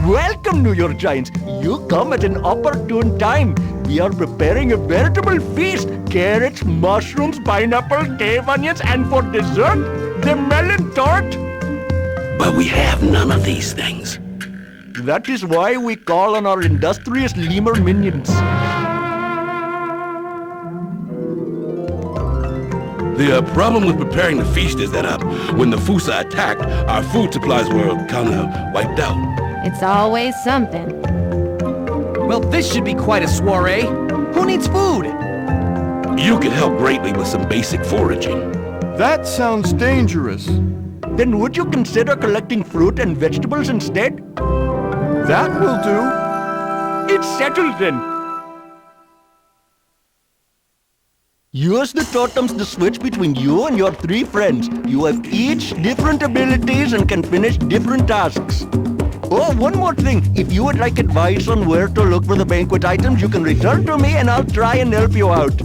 Welcome, New York Giants. You come at an opportune time. We are preparing a veritable feast. Carrots, mushrooms, pineapple, cave onions, and for dessert, the melon tart. But we have none of these things. That is why we call on our industrious lemur minions. The problem with preparing the feast is that when the Fusa attacked, our food supplies were kind of wiped out. It's always something. Well, this should be quite a soiree. Who needs food? You could help greatly with some basic foraging. That sounds dangerous. Then would you consider collecting fruit and vegetables instead? That will do. It's settled then. Use the totems to switch between you and your 3 friends. You have each different abilities and can finish different tasks. Oh, one more thing. If you would like advice on where to look for the banquet items, you can return to me and I'll try and help you out.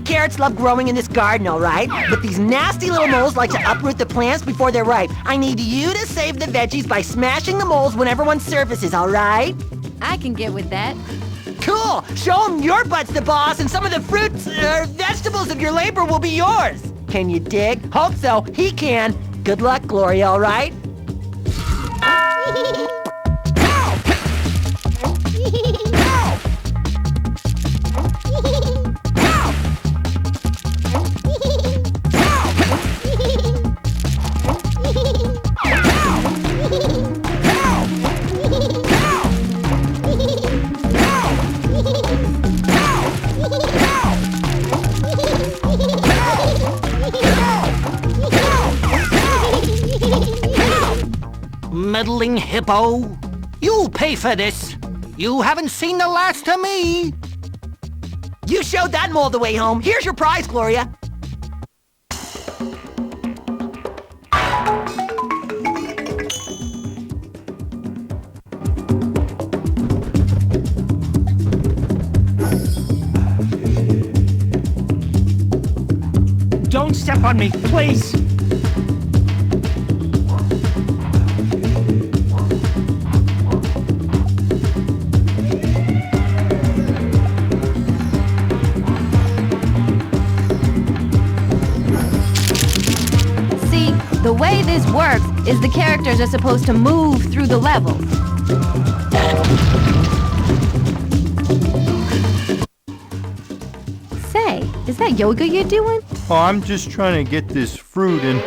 Carrots love growing in this garden, all right? But these nasty little moles like to uproot the plants before they're ripe. I need you to save the veggies by smashing the moles whenever one surfaces, all right? I can get with that. Cool! Show them your butt's the boss, and some of the fruits, vegetables of your labor will be yours. Can you dig? Hope so. He can. Good luck, Gloria, all right? Meddling hippo. You'll pay for this. You haven't seen the last of me. You showed that mole the way home. Here's your prize, Gloria. Don't step on me, please. The way this works is the characters are supposed to move through the levels. Say, is that yoga you're doing? Oh, I'm just trying to get this fruit and...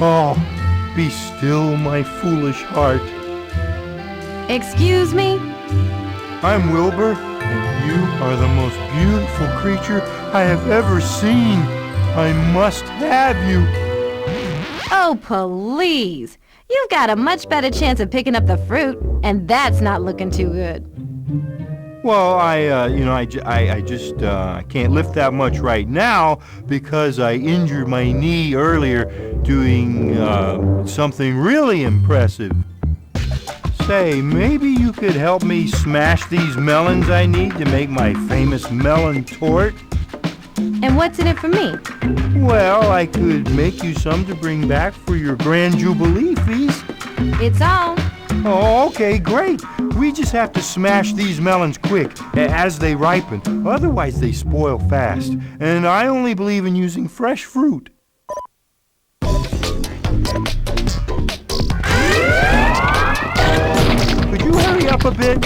Oh, be still, my foolish heart. Excuse me? I'm Wilbur, and you are the most beautiful creature I have ever seen. I must have you. Oh, please. You've got a much better chance of picking up the fruit, and that's not looking too good. Well, I can't lift that much right now because I injured my knee earlier doing something really impressive. Say, maybe you could help me smash these melons I need to make my famous melon tort? And what's in it for me? Well, I could make you some to bring back for your Grand Jubilee feast. It's on. Oh, okay, great. We just have to smash these melons quick as they ripen. Otherwise, they spoil fast. And I only believe in using fresh fruit. Could you hurry up a bit?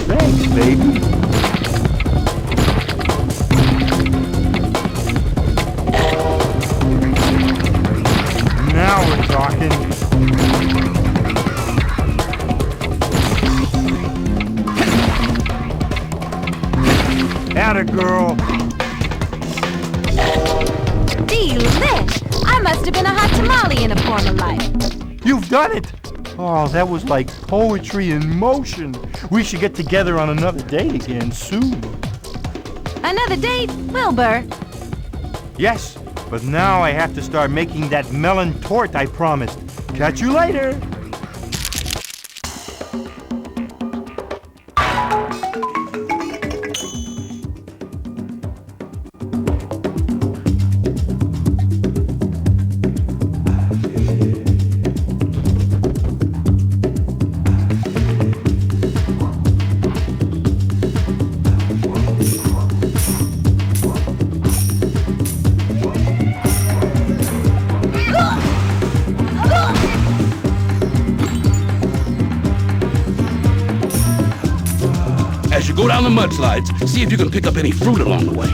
Thanks, baby. Now we're talking. Atta girl. Delish! I must have been a hot tamale in a former life. You've done it! Oh, that was like poetry in motion. We should get together on another date again soon. Another date, Wilbur? Yes, but now I have to start making that melon tort I promised. Catch you later! As you go down the mudslides, see if you can pick up any fruit along the way.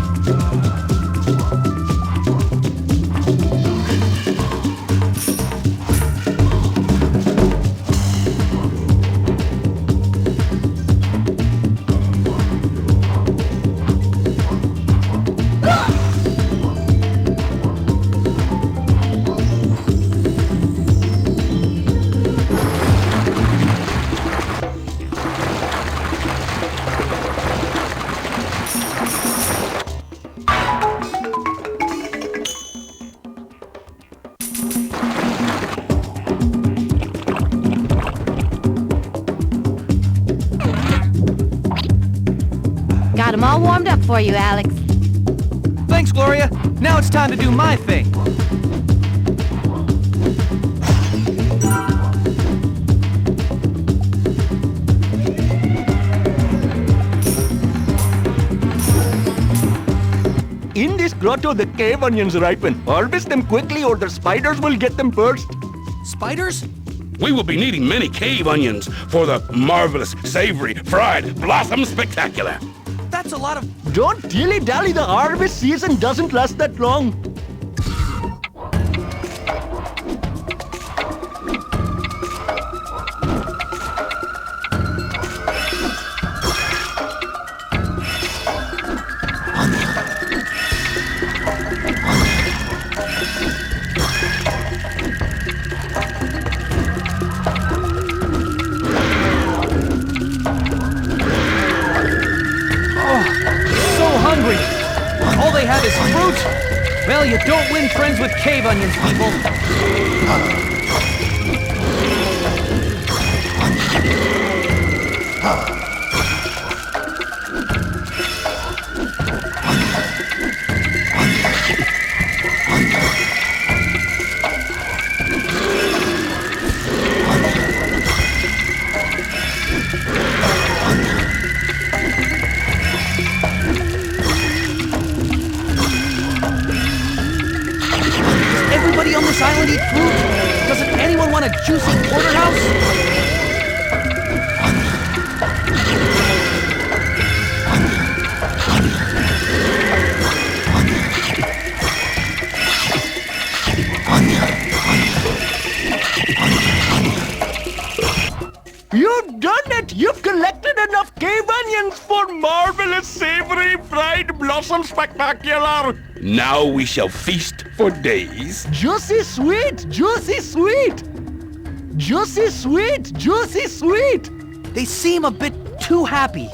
Got them all warmed up for you, Alex. Thanks, Gloria. Now it's time to do my thing. In this grotto, the cave onions ripen. Harvest them quickly or the spiders will get them first. Spiders? We will be needing many cave onions for the marvelous, savory, fried blossom spectacular. That's a lot of... Don't dilly-dally, the harvest season doesn't last that long. All they have is fruit? Well, you don't win friends with cave onions, people. Everybody on this island eat fruit? Doesn't anyone want a juicy porterhouse? You've done it! You've collected enough cave onions for marvelous, savory, fried blossom spectacular! Now we shall feast for days. Juicy sweet! Juicy sweet! Juicy sweet! Juicy sweet! They seem a bit too happy.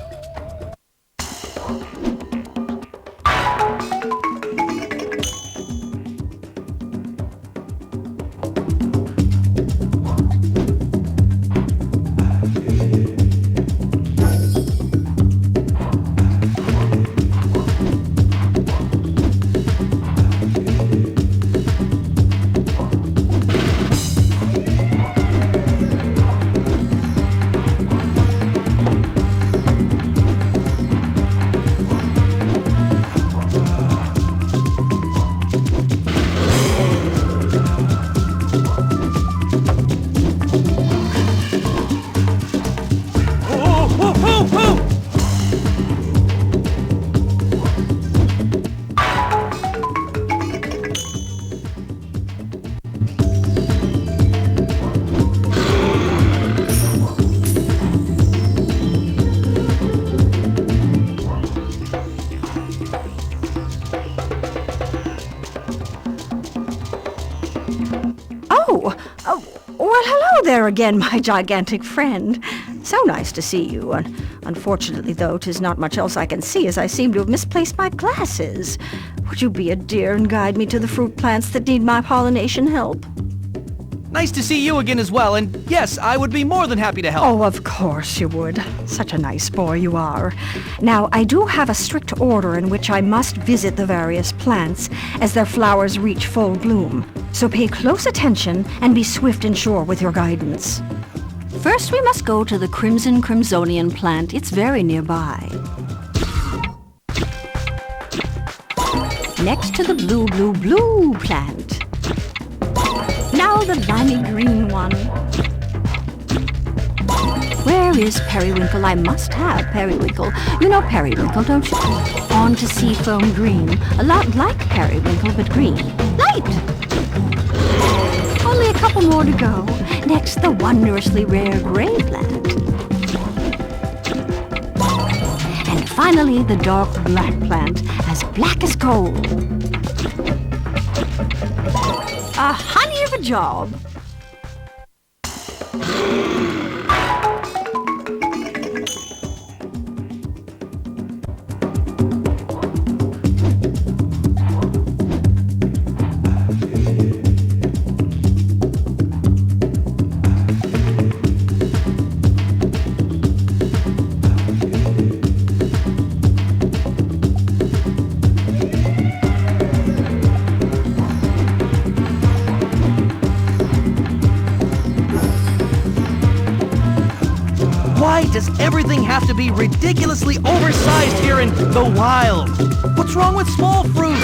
Well, hello there again, my gigantic friend. So nice to see you. Unfortunately, though, 'tis not much else I can see, as I seem to have misplaced my glasses. Would you be a dear and guide me to the fruit plants that need my pollination help? Nice to see you again as well, and yes, I would be more than happy to help. Oh, of course you would. Such a nice boy you are. Now, I do have a strict order in which I must visit the various plants as their flowers reach full bloom. So pay close attention and be swift and sure with your guidance. First, we must go to the Crimson Crimsonian plant. It's very nearby. Next to the Blue plant. Now the limey green one. Where is Periwinkle? I must have Periwinkle. You know Periwinkle, don't you? On to Seafoam Green. A lot like Periwinkle, but green. Light! Only a couple more to go. Next, the wondrously rare gray plant. And finally, the dark black plant, as black as coal. A honey of a job. Why does everything have to be ridiculously oversized here in the wild? What's wrong with small fruit?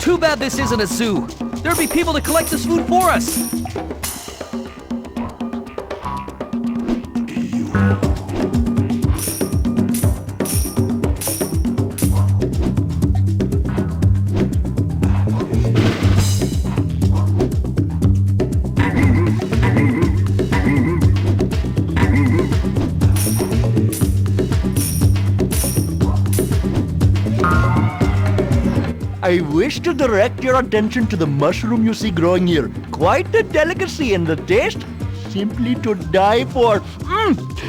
Too bad this isn't a zoo. There'd be people to collect this food for us. I wish to direct your attention to the mushroom you see growing here. Quite a delicacy, and the taste simply to die for.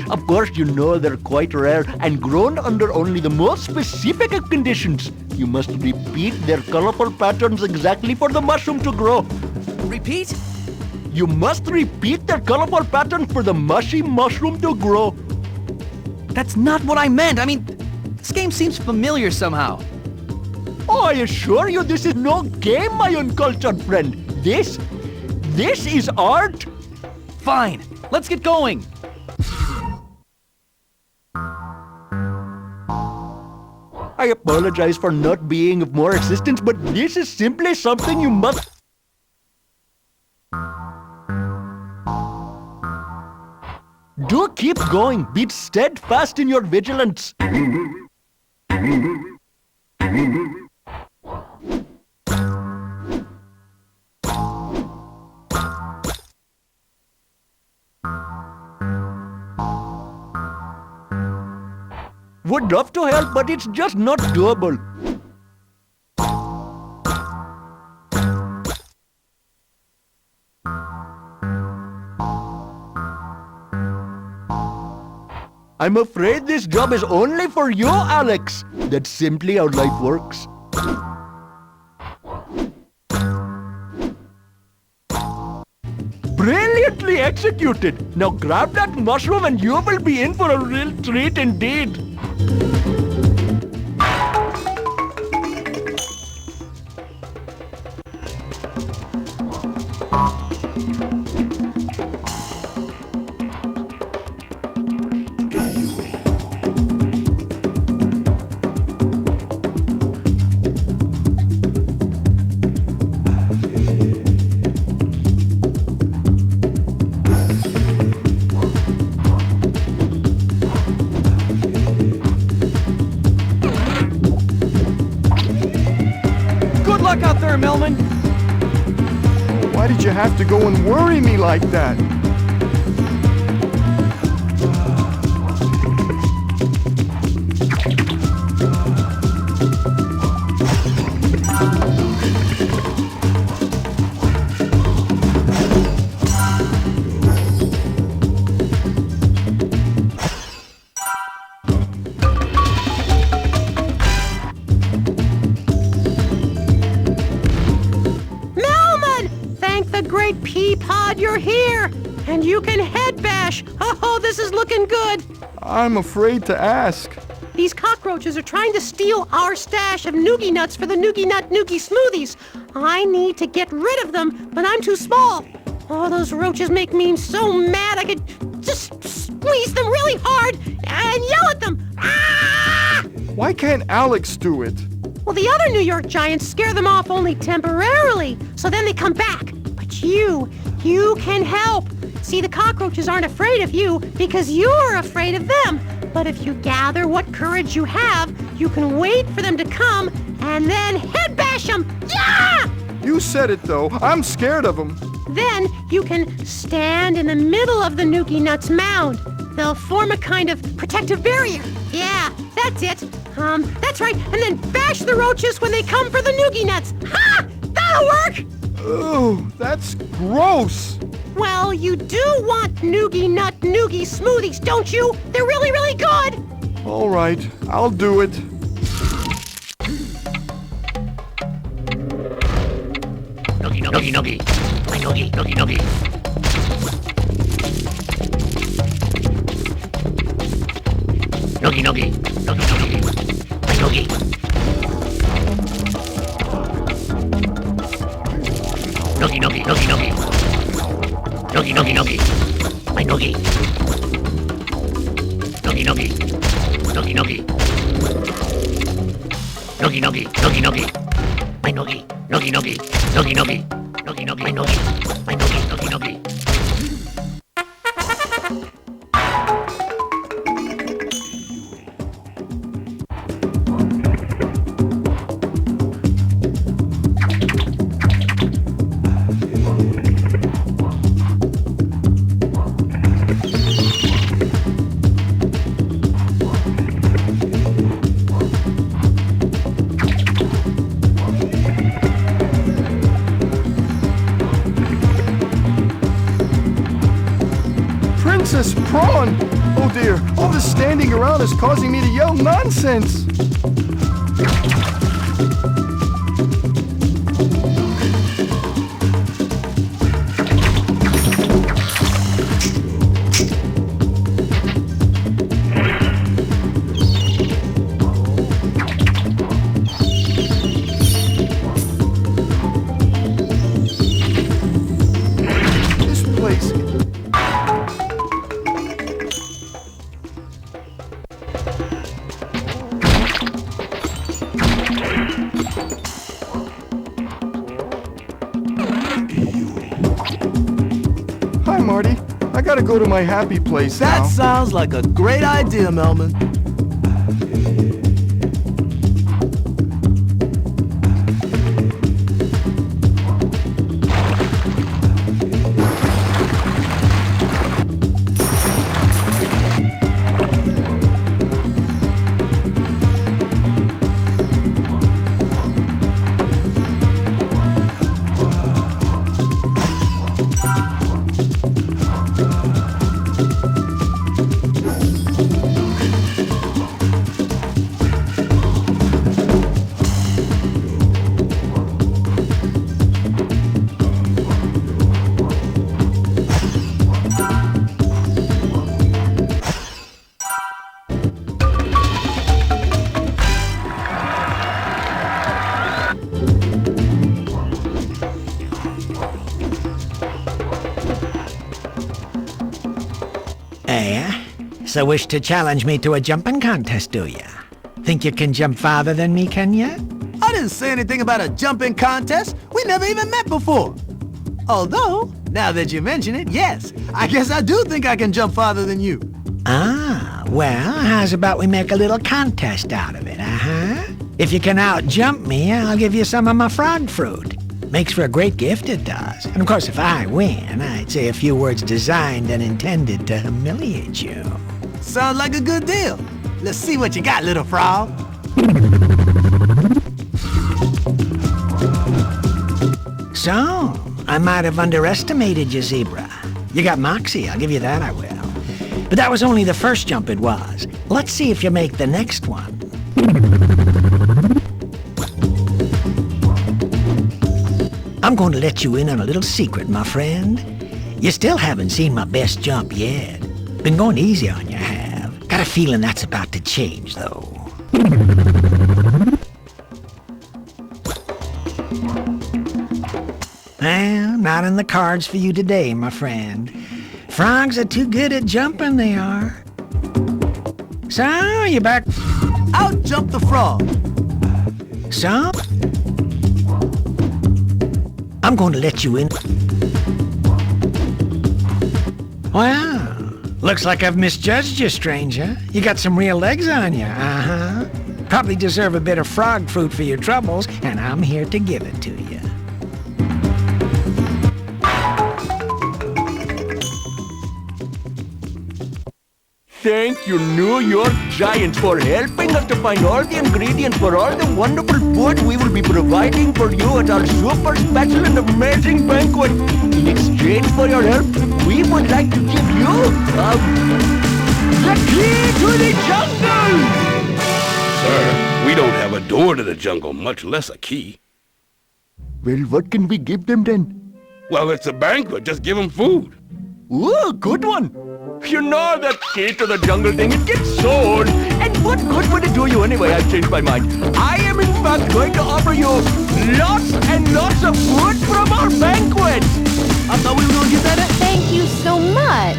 Of course, you know they're quite rare and grown under only the most specific of conditions. You must repeat their colorful patterns exactly for the mushroom to grow. Repeat? You must repeat their colorful pattern for the mushy mushroom to grow. That's not what I meant. I mean, this game seems familiar somehow. Oh, I assure you this is no game, my uncultured friend. This is art. Fine, let's get going. I apologize for not being of more assistance, but this is simply something you must... Do keep going. Be steadfast in your vigilance. Would love to help, but it's just not doable. I'm afraid this job is only for you, Alex. That's simply how life works. Brilliantly executed! Now grab that mushroom and you will be in for a real treat indeed. luck out there, Melman. Why did you have to go and worry me like that? Great pea pod, you're here! And you can head bash! Oh, this is looking good! I'm afraid to ask. These cockroaches are trying to steal our stash of noogie nuts for the noogie nut noogie smoothies. I need to get rid of them, but I'm too small. Oh, those roaches make me so mad I could just squeeze them really hard and yell at them. Ah! Why can't Alex do it? Well, the other New York Giants scare them off only temporarily, so then they come back. But you can help. See, the cockroaches aren't afraid of you because you're afraid of them. But if you gather what courage you have, you can wait for them to come and then head bash them. Yeah! You said it, though. I'm scared of them. Then you can stand in the middle of the Noogie Nuts mound. They'll form a kind of protective barrier. Yeah, that's it. That's right. And then bash the roaches when they come for the Noogie Nuts. Ha! That'll work! Oh, that's gross. Well, you do want Noogie Nut Noogie Smoothies, don't you? They're really, really good! All right, I'll do it. Noogie, noogie, noogie. My noogie, noogie, noogie. Noogie, noogie, noogie, noogie. My noogie. Noogie, noogie, noogie, noogie. Noogie, noogie, noogie. My noogie. Noogie, noogie. Noogie, noogie. Noogie, noogie, noogie, noogie. My noogie. Noogie, noogie. Noogie, noogie. Noogie, noogie. My noogie. My noogie, noogie, noogie. Princess Prawn! Oh dear, all this standing around is causing me to yell nonsense! This place... Hi, Marty. I gotta go to my happy place That now. sounds like a great idea, Melman. So wish to challenge me to a jumping contest, do ya? Think you can jump farther than me, can ya? I didn't say anything about a jumping contest. We never even met before. Although, now that you mention it, yes, I guess I do think I can jump farther than you. Ah, well, how's about we make a little contest out of it, uh-huh? If you can out-jump me, I'll give you some of my frog fruit. Makes for a great gift, it does. And of course, if I win, I'd say a few words designed and intended to humiliate you. Sounds like a good deal. Let's see what you got, little frog. So, I might have underestimated you, Zebra. You got moxie, I'll give you that, I will. But that was only the first jump it was. Let's see if you make the next one. I'm going to let you in on a little secret, my friend. You still haven't seen my best jump yet. Been going easy on you, have. Got a feeling that's about to change, though. Well, not in the cards for you today, my friend. Frogs are too good at jumping, they are. So, you back? Out jump the frog. So? I'm going to let you in. Well, looks like I've misjudged you, stranger. You got some real legs on you, uh-huh. Probably deserve a bit of frog fruit for your troubles, and I'm here to give it to you. Thank you, New York Giants, for helping us to find all the ingredients for all the wonderful food we will be providing for you at our super special and amazing banquet. In exchange for your help, we would like to give you the key to the jungle! Sir, we don't have a door to the jungle, much less a key. Well, what can we give them then? Well, it's a banquet. Just give them food. Ooh, good one. You know that key to the jungle thing, it gets sold. And what good would it do you anyway? I've changed my mind. I am in fact going to offer you lots and lots of food from our banquet. I thought we were gonna get that. Thank you so much.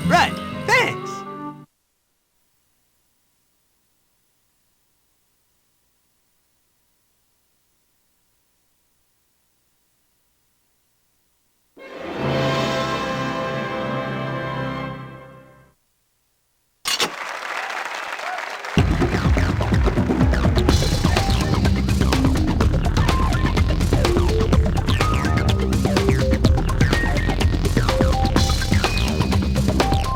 Right.